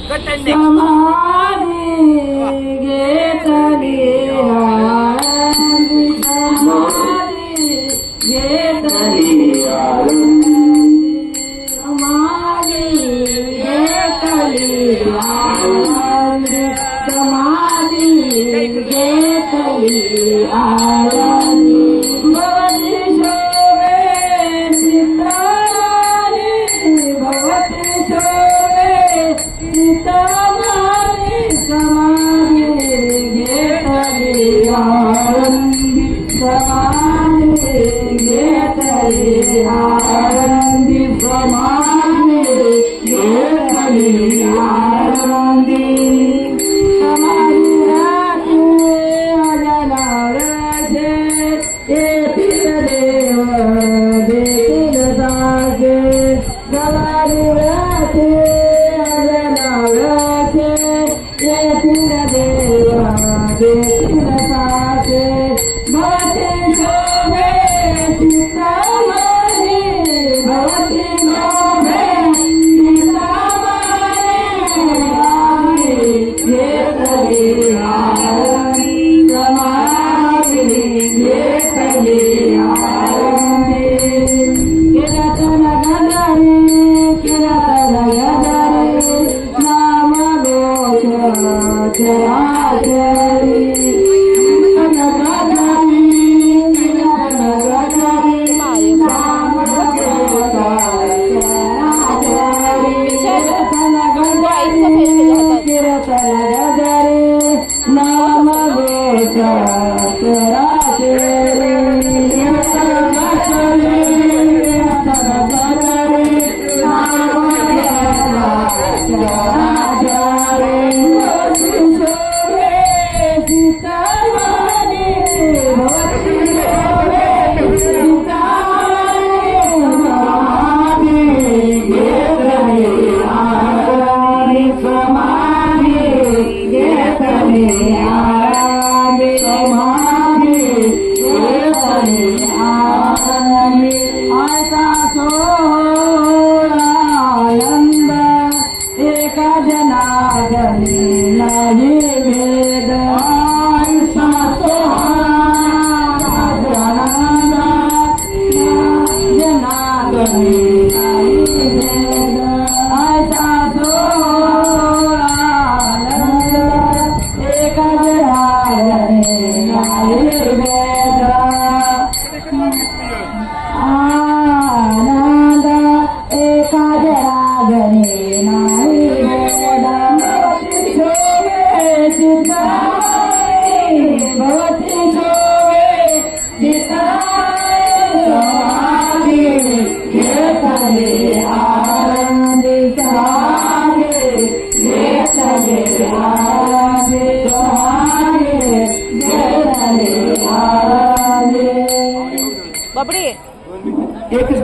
समाधी घेतली आनंदी, समाधी घेतली आनंदी, समाधी घेतली आनंदी, समाधी घेतली आनंदी, भवती शोभे सीताराणी, भवती शोभे सीताराणी, समाधी घेतली आनंदी, समाधी घेतली आनंदी, समाधी घेतली आनंदी, समाधी राखे अजनावरचे, येथील देव देतील साचे, समाधी राखे अजनावरचे, येथील देव देतील साचे, भवती शोभे सीताराणी, भवती शोभे सीताराणी, घेतली आनंदी, समाधी घेतली आनंदी, कीर्तन गजारी, कीर्तन गजारी, नाम घोष चराचरी, कीर्तन गजारी, कीर्तन गजारी, नाम घोष चराचरी, कीर्तन गजारी, कीर्तन गजारी, नाम घोष चराचरी, कीर्तन गजारी, कीर्तन गजारी, नाम घोष चराचरी, भवती शोभे सीताराणी, भवती शोभे सीताराणी, समाधी घेतली आनंदी, समाधी घेतली आनंदी, समाधी घेतली आनंदी, आयता सोहळा आनंद, एका जनार्दनी नाही भेद, आयता सोहळा आनंद, जनार्दनी नाही भेद, आयता सोहळा आनंद, एका जनार्दनी नाही भेद, आनंद एका जनार्दनी नाही भेद, भवती शोभे सीताराणी, भवती शोभे सीताराणी, समाधी घेतली आनंदी, समाधी घेतली आनंदी, समाधी घेतली आनंदी. बापडे एकच